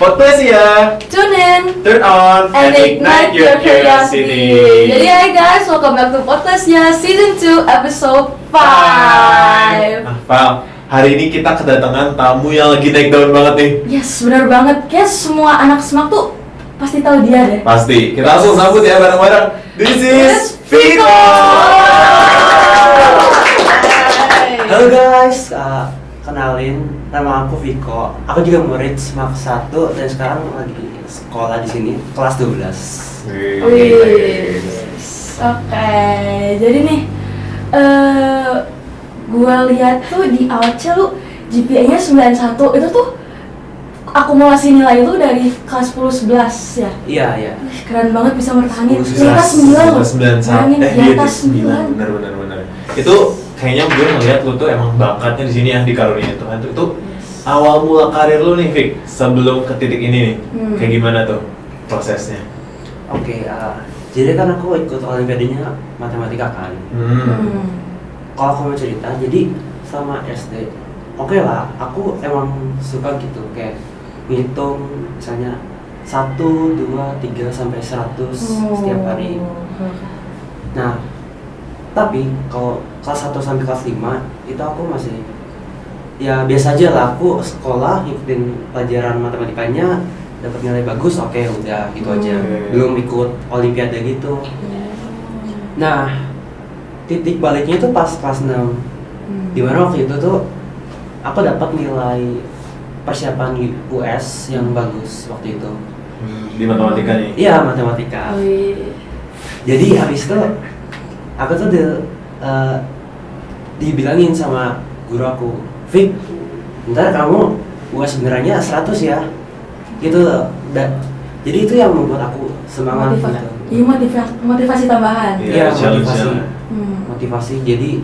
Podcast ya. Tune in Turn on and ignite your curiosity. Jadi hai guys, welcome back to Podcast ya Season 2 Episode 5. Nah, Val, hari ini kita kedatangan tamu yang lagi naik daun banget nih. Yes, benar banget. Kayak semua anak SMAK tuh pasti tahu dia deh. Pasti. Kita langsung sambut ya bareng-bareng. This is Viko. Halo guys, kenalin, nama aku Viko. Aku juga murid SMAK 1 dan sekarang lagi sekolah di sini, kelas 12. Oke, jadi nih, gua lihat tuh di AOC lu GPA-nya 91. Itu tuh akumulasi nilai lu dari kelas 10-11 ya? Iya. Ih, keren banget bisa bertahan. 10, Di atas 9 loh. 91. Di atas 9. Bener. Itu kayaknya gue ngeliat lu tuh emang bakatnya di sini ya, dikaruniai Tuhan. Itu awal mula karir lu nih, Vic, sebelum ke titik ini nih. Kayak gimana tuh prosesnya? Oke, jadi kan aku ikut olimpiadanya matematika kan. Kalau aku mau cerita, jadi sama SD, oke lah, aku emang suka gitu kayak ngitung misalnya 1, 2, 3 sampai 100 setiap hari. Nah, tapi kalau kelas 1 sampai kelas 5 itu aku masih ya biasa aja lah, aku sekolah ngikutin pelajaran matematikanya, dapat nilai bagus, oke udah gitu aja. Belum ikut olimpiade gitu. Nah, titik baliknya itu pas kelas 6. Dimana waktu itu tuh aku dapat nilai persiapan US yang bagus waktu itu. Di matematika nih? Iya, matematika. Jadi habis itu aku tuh dibilangin sama guru aku, Vic, ntar kamu US benerannya 100 ya. Gitu loh. Jadi itu yang membuat aku semangat gitu. Iya, motivasi tambahan. Iya, challenge-nya. motivasi. Jadi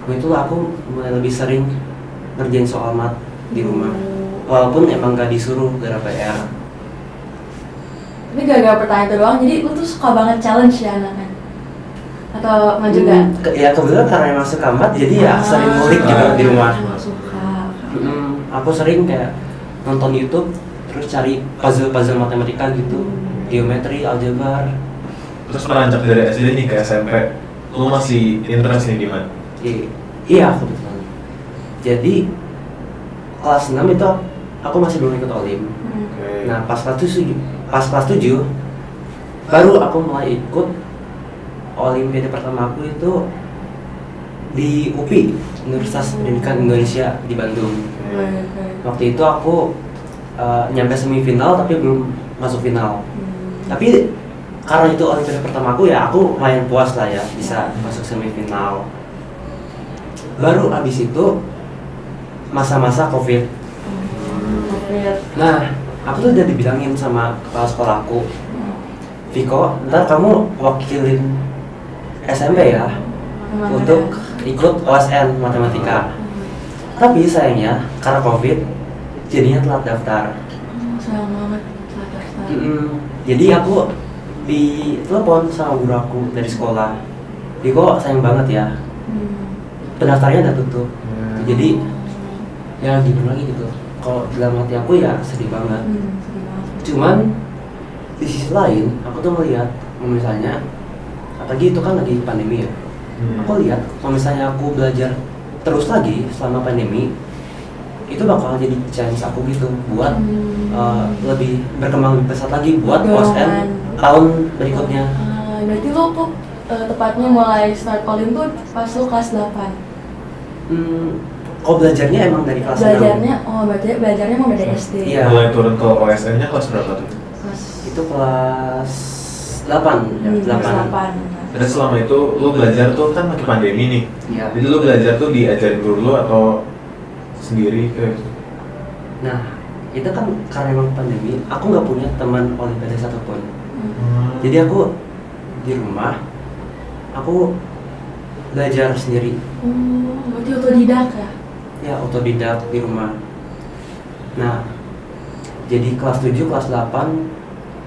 itu aku mulai lebih sering ngerjain soal mat di rumah. Walaupun emang gak disuruh gara PR. Tapi gara-gara pertanyaan itu doang, jadi lu tuh suka banget challenge ya anaknya? Atau nggak juga? Ya kebetulan karena emang suka mat, jadi ya sering ngulik gitu di rumah. Suka. Aku sering kayak nonton YouTube, terus cari puzzle matematika gitu, geometri, aljabar. Terus meranjak dari SD nih ke SMP, lu masih interest nih di mana? Iya, kebetulan. Jadi kelas 6 itu aku masih belum ikut olim. Nah, pas kelas 7 baru aku mulai ikut olimpiade pertama aku itu di UPI, Universitas Pendidikan Indonesia di Bandung. Waktu itu aku nyampe semifinal tapi belum masuk final. Tapi karena itu olimpiade pertama aku, ya aku lumayan puas lah ya bisa masuk semifinal. Baru abis itu masa-masa COVID. Nah, aku tuh udah dibilangin sama kepala sekolahku, Viko, ntar kamu wakilin SMP ya untuk ikut OSN matematika. Tapi sayangnya karena COVID jadinya telat daftar. Sayang banget telat daftar. Jadi aku ditelepon sama guru aku dari sekolah, Viko sayang banget ya, pendaftarnya udah tutup. Jadi ya gimana lagi gitu. Kalau dalam hati aku ya sedih banget. Cuman di sisi lain aku tuh melihat misalnya, apalagi itu kan lagi pandemi ya. Aku lihat kalau misalnya aku belajar terus lagi selama pandemi, itu bakal jadi chance aku gitu buat lebih berkembang lebih pesat lagi buat OSN tahun berikutnya. Berarti lu tuh tepatnya mulai start olim tuh pas lu kelas 8. Kalau belajarnya emang dari kelas 6. Berarti belajarnya emang dari SD. Iya. Mulai turun ke OSN-nya kelas berapa tuh? Itu kelas 8. Kelas 8. Dan selama itu lu belajar tuh kan lagi pandemi nih. Iya. Jadi lu belajar tuh diajarin guru lu atau sendiri? Nah, itu kan karena emang pandemi, aku nggak punya teman olimpiade satupun. Jadi aku di rumah, aku belajar sendiri. Berarti otodidak ya? Ya, otodidak di rumah. Nah, jadi kelas 7, kelas 8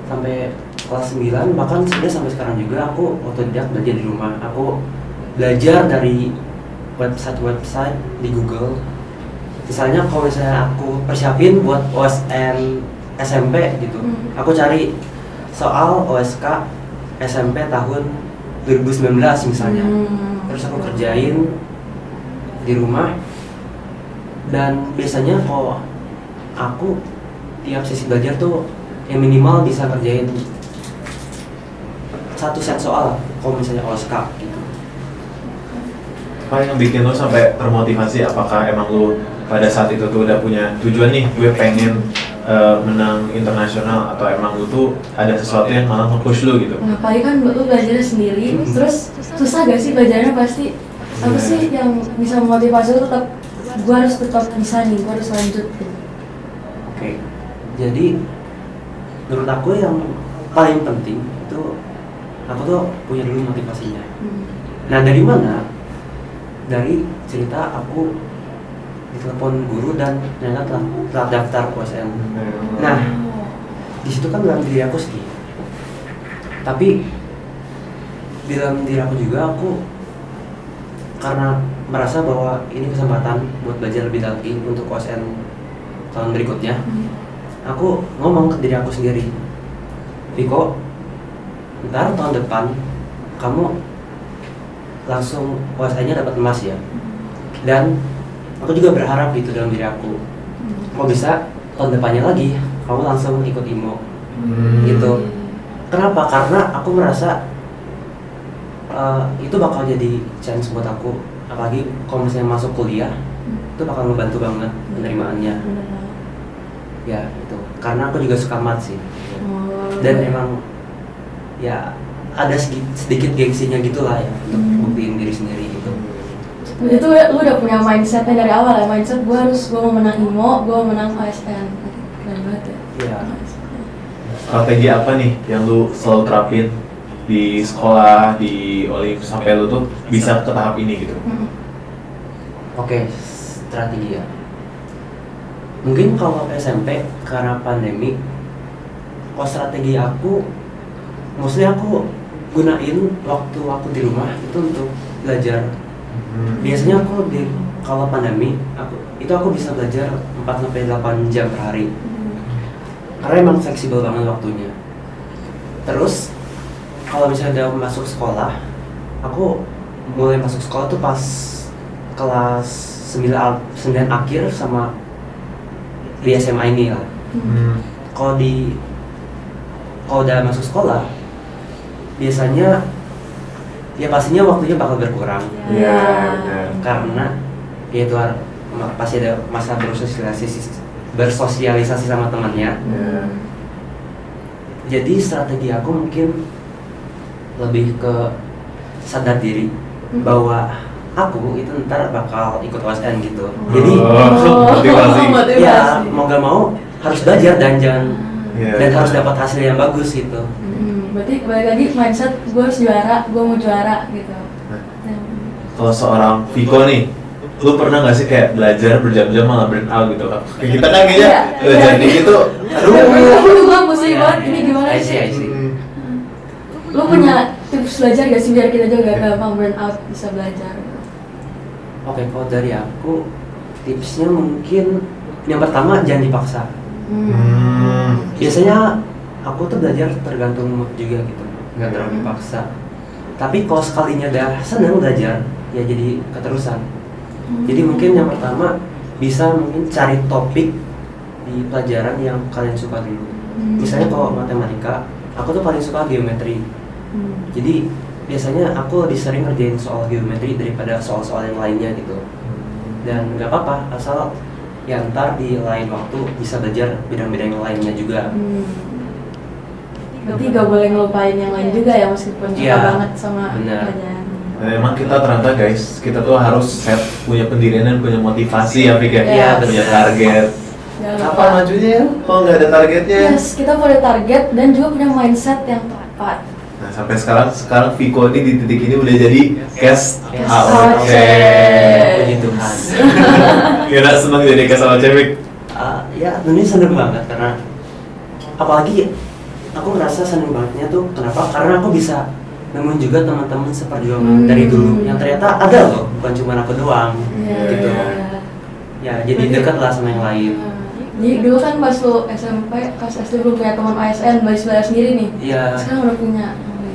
sampai kelas 9, bahkan sebenarnya sampai sekarang juga aku otodidak belajar di rumah. Aku belajar dari website di Google. Misalnya kalau misalnya aku persiapin buat OSN SMP gitu. Aku cari soal OSK SMP tahun 2019 misalnya. Terus aku kerjain di rumah. Dan biasanya kalau aku tiap sesi belajar tuh yang minimal bisa kerjain 1 set soal kalau misalnya OSK gitu. Apa yang bikin lo sampai termotivasi? Apakah emang lo pada saat itu tuh udah punya tujuan nih, gue pengen menang internasional, atau emang lo tuh ada sesuatu yang malah nge-push lo gitu? Nah, paling kan lo belajarnya sendiri, terus susah gak sih belajarnya pasti? Apa sih yang bisa memotivasi lo tetap, gue harus tetap bisa nih, gue harus lanjut gitu. Oke, jadi menurut aku yang paling penting itu aku tuh punya dulu motivasinya. Nah, dari mana? Dari cerita aku ditelepon guru dan ternyata telah daftar OSN. Nah, di situ kan dalam diri aku sedih. Tapi di dalam diri aku juga aku karena merasa bahwa ini kesempatan buat belajar lebih lagi untuk OSN tahun berikutnya. Aku ngomong ke diri aku sendiri, Viko, ntar tahun depan kamu langsung OSN-nya dapat emas ya. Dan aku juga berharap gitu dalam diri aku, mau bisa tahun depannya lagi kamu langsung ikut IMO gitu. Kenapa? Karena aku merasa itu bakal jadi chance buat aku, apalagi kalau misalnya masuk kuliah itu bakal membantu banget penerimaannya. Ya itu, karena aku juga suka math sih. Dan emang ya ada sedikit gengsinya gitulah ya untuk buktiin diri sendiri gitu. Itu lu udah punya mindsetnya dari awal ya, mindset gue mau menang IMO, gue mau menang OSN. Keren banget ya. Iya. Strategi apa nih yang lu selalu terapin di sekolah, di Olim, sampai lu tuh bisa ke tahap ini gitu? Oke, strategi ya. Mungkin kalau SMP karena pandemi, kalau strategi aku, mostly aku gunain waktu aku di rumah itu untuk belajar. Biasanya aku kalau pandemi, aku bisa belajar 4-8 jam per hari. Karena emang fleksibel banget waktunya. Terus kalau misalnya udah masuk sekolah, aku mulai masuk sekolah tuh pas kelas 9 akhir sama di SMA ini lah. Kalau udah masuk sekolah, biasanya ya pastinya waktunya bakal berkurang. Karena ya itu pasti ada masa bersosialisasi sama temannya. Jadi strategi aku mungkin lebih ke sadar diri bahwa aku itu ntar bakal ikut OSN gitu. Jadi motivasi. Ya mau gak mau harus belajar dan harus dapat hasil yang bagus gitu. Berarti balik lagi mindset gue harus juara, gue mau juara gitu. Kalau seorang Viko nih, lu pernah gak sih kayak belajar berjam-jam malah burn out gitu? Kayak kita kan kayaknya belajar dikit tuh, aduh. Gue pusing banget, ini gimana sih? I see. Lu punya tips belajar gak sih biar kita juga gak gampang burn out, bisa belajar? Oke, kalau dari aku tipsnya mungkin yang pertama jangan dipaksa. Biasanya aku tuh belajar tergantung mood juga gitu, nggak terlalu dipaksa. Tapi kalau sekalinya udah seneng belajar, ya jadi keterusan. Jadi mungkin yang pertama bisa mungkin cari topik di pelajaran yang kalian suka dulu. Misalnya kalau matematika, aku tuh paling suka geometri. Jadi biasanya aku lebih sering ngerjain soal geometri daripada soal-soal yang lainnya gitu. Dan nggak apa-apa, asal ya ntar di lain waktu bisa belajar bidang-bidang yang lainnya juga. Berarti gak boleh ngelupain yang lain juga ya, meskipun suka banget sama pelajaran. Emang kita ternyata guys, kita tuh harus set punya pendirian dan punya motivasi ya Fik ya? Iya, punya target. Apa majunya ya? Kalau nggak ada targetnya? Yes, kita punya target dan juga punya mindset yang tepat. Nah sampai sekarang Viko ini di titik ini udah jadi cast AOC. Puji Tuhan. Gimana seneng jadi cast AOC Fik? Ya tentunya seneng banget karena apalagi aku ngerasa seneng bangetnya tuh kenapa? Karena aku bisa nemuin juga teman-teman seperjuangan dari dulu yang ternyata ada loh, bukan cuma aku doang gitu. Ya jadi dekat lah sama yang lain. Jadi dulu kan pas lu SMP, pas SD belum punya teman ASN, belajar sendiri nih. Iya. Sekarang udah punya.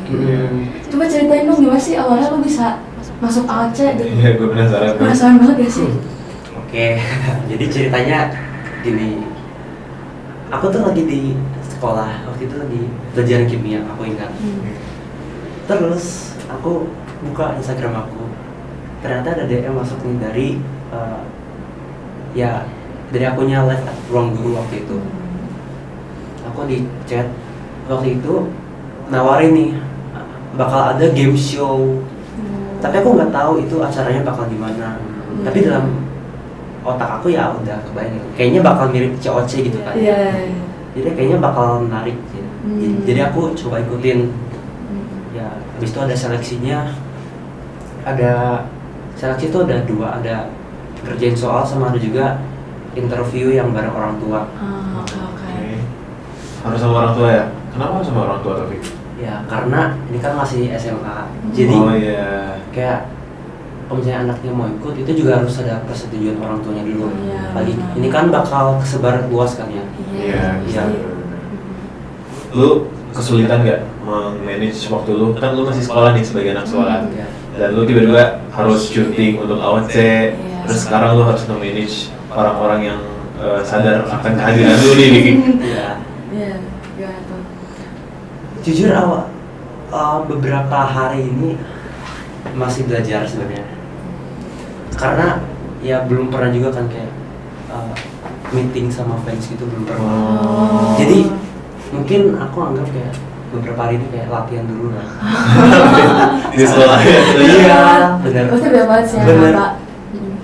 Mm. Coba ceritain dong gimana sih awalnya lu bisa masuk AOC gitu. Iya, gue penasaran. Penasaran banget gak sih? Oke, jadi ceritanya gini. Aku tuh lagi di sekolah, waktu itu lagi belajar kimia, aku ingat. Terus aku buka Instagram aku, ternyata ada DM masuk nih dari ya dari akunnya Live at Ruang Guru waktu itu. Aku di chat waktu itu nawarin nih bakal ada game show, tapi aku nggak tahu itu acaranya bakal gimana. Tapi dalam otak aku ya udah kebayang gitu. Kayaknya bakal mirip COC gitu kan. Iya. Jadi kayaknya bakal menarik gitu. Jadi aku coba ikutin. Ya, habis itu ada seleksinya. Ada seleksi itu ada 2, ada kerjain soal sama ada juga interview yang bareng orang tua. Oke. Harus sama orang tua ya? Kenapa harus sama orang tua tapi? Ya, karena ini kan masih SMA. Jadi Oh iya. kayak kalau misalnya anaknya mau ikut itu juga harus ada persetujuan orang tuanya dulu. Iya, Lagi benar. ini kan bakal kesebar luas kan ya. Iya. Iya. Lu kesulitan nggak manage waktu lu? Kan lu masih sekolah nih sebagai anak sekolah. Iya. Dan lu tiba-tiba harus syuting untuk AOC. Terus sekarang lu harus nge-manage orang-orang yang sadar akan kehadiran lu nih. Iya. Iya, gimana tuh? Jujur beberapa hari ini masih belajar sebenarnya. Karena ya belum pernah juga kan kayak meeting sama fans gitu belum pernah. Oh. Jadi mungkin aku anggap kayak beberapa hari ini kayak latihan dulu lah. Di sekolah ya. Iya, benar. Pasti beda banget sih ya, Bener. Kak.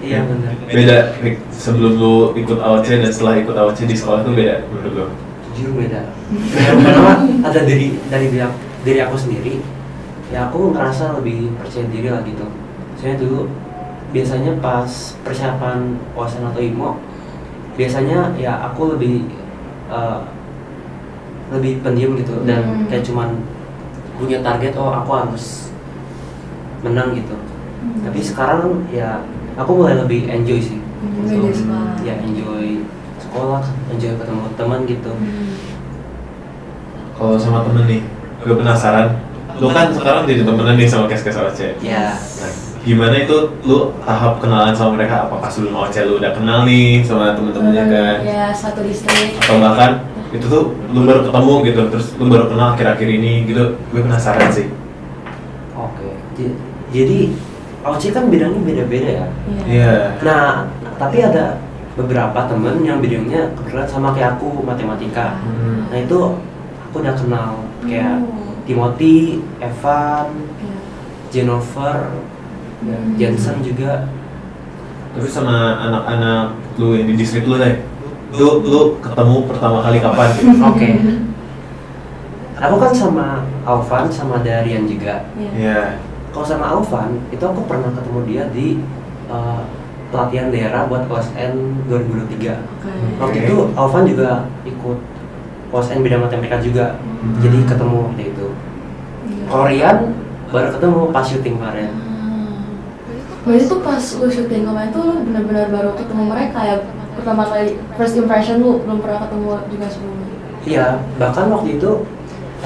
Iya benar. Beda Nick, sebelum lu ikut AOC dan setelah ikut AOC di sekolah tuh beda menurut lu? Jujur beda. Karena ada dari aku sendiri. Ya aku ngerasa lebih percaya diri lah gitu. Saya dulu biasanya pas persiapan OSN atau IMO, biasanya ya aku lebih pendiam gitu dan kayak cuman punya target aku harus menang gitu. Tapi sekarang ya aku mulai lebih enjoy sih. Beda sekolah. Ya enjoy sekolah, enjoy ketemu teman gitu. Kalau sama temen nih, gue penasaran. Lu kan sekarang jadi temenan nih sama kes-kes AOC. Ya. Nah, gimana itu lu tahap kenalan sama mereka? Apakah sebelum AOC lu udah kenal nih sama temen-temennya kan? Ya, satu distrik. Atau bahkan itu tuh lu baru ketemu gitu, terus lu baru kenal akhir-akhir ini gitu? Gue penasaran sih. Oke. Jadi OC kan bidangnya beda-beda ya. Iya. Nah, tapi ada beberapa temen yang bidangnya kebetulan sama kayak aku, matematika. Nah itu aku udah kenal kayak Timothy, Evan, Jennifer, Jensen juga. Terus sama anak-anak lu yang di distrik lu deh, lu ketemu pertama kali kapan? Oke. Aku kan sama Alvan sama Darian juga. Iya. Kalau sama Alvan, itu aku pernah ketemu dia di pelatihan daerah buat OSN 2023. Waktu itu Alvan juga ikut OSN bidang matematika juga, jadi ketemu waktu itu. Korean baru ketemu pas syuting kemarin. Berarti tuh pas lu syuting kemarin tuh lu benar-benar baru ketemu mereka ya? Pertama kali, first impression lu belum pernah ketemu juga sebelumnya? Iya, bahkan waktu itu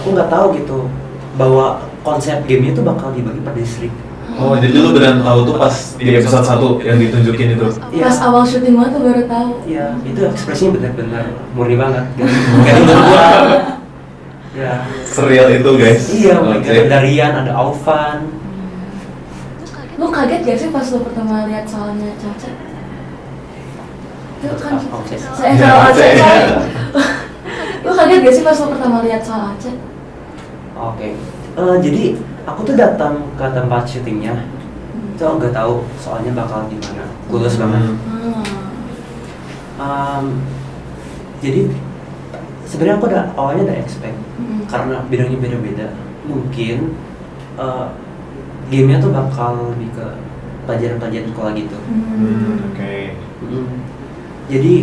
aku nggak tahu gitu bahwa konsep gamenya tuh bakal dibagi per distrik. Oh, jadi lu beneran tahu tuh pas di episode 1 yang ditunjukin itu? Pas awal syuting banget tuh baru tahu. Iya, itu ekspresinya benar-benar murni banget. Gak dibuat. Ya. Serial itu guys. Iya, ada Darian, ada Alvan. Lu kaget gak sih pas lu pertama lihat soalnya Caca? Itu kan soal Aceh kan? Lu kaget gak sih pas lu pertama lihat soal Aceh? Oke. Jadi aku tuh datang ke tempat syutingnya. Itu nggak tahu soalnya bakal gimana. Kulus banget. Jadi sebenarnya aku awalnya udah expect karena bidangnya beda-beda. Mungkin gamenya tuh bakal lebih ke pelajaran-pelajaran sekolah gitu. Oke. Jadi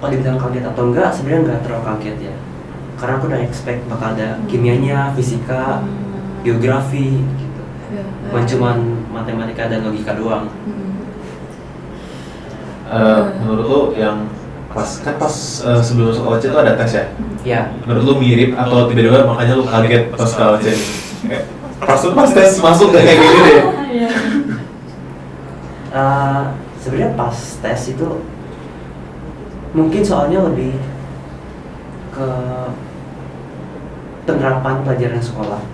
kalau dibilang kaget atau enggak, sebenarnya nggak terlalu kaget ya. Karena aku udah expect bakal ada kimianya, fisika, geografi gitu. Bukan cuman matematika dan logika doang. Menurut lu yang pas sebelum masuk OC tuh ada tes ya? Ya, Menurut lu mirip atau tiba-tiba makanya lu kaget pas ke OC? Pas tes masuk kayak gini deh. Iya. Sebenarnya pas tes itu mungkin soalnya lebih ke penerapan pelajaran sekolah.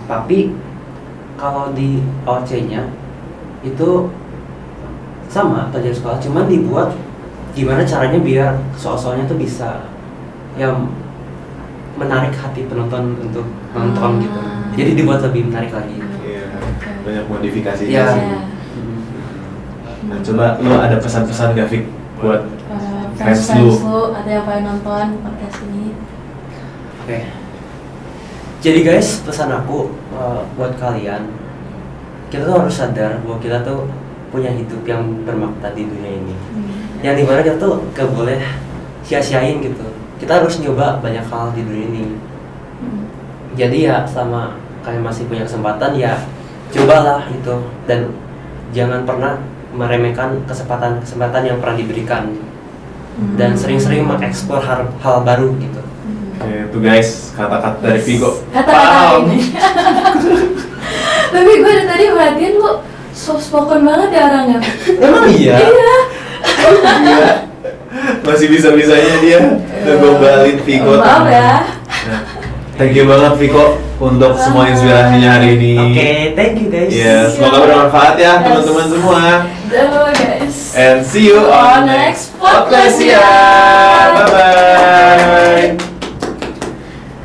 Tapi kalau di OC-nya itu sama pelajaran sekolah, cuman dibuat gimana caranya biar soal-soalnya tuh bisa yang menarik hati penonton untuk nonton gitu. Jadi dibuat lebih menarik lagi. Iya, banyak modifikasi. Iya. Nah, coba lu ada pesan-pesan gak, Fik, buat Fans lu? ada yang pengen nonton podcast ini? Oke. Jadi guys, pesan aku buat kalian, kita tuh harus sadar bahwa kita tuh punya hidup yang bermakna di dunia ini. Yang dimana kita tuh gak boleh sia-siain gitu. Kita harus nyoba banyak hal di dunia ini. Jadi ya selama kalian masih punya kesempatan ya cobalah itu, dan jangan pernah meremehkan kesempatan yang pernah diberikan, dan sering-sering mengeksplor hal baru gitu. Oke, tuh guys, kata-kata dari Vigo. Kata-kata ini. Tapi gue dari tadi perhatiin lu soft spoken banget ya orangnya. Emang iya? Iya. Iya. Masih bisa-bisanya dia ngegombalin Vigo. Maaf ya. Nah, thank you banget Viko untuk semua inspirasinya hari ini. Oke, thank you guys. Ya, semoga bermanfaat ya teman-teman semua. Halo guys. And see you on next podcast ya. Bye bye.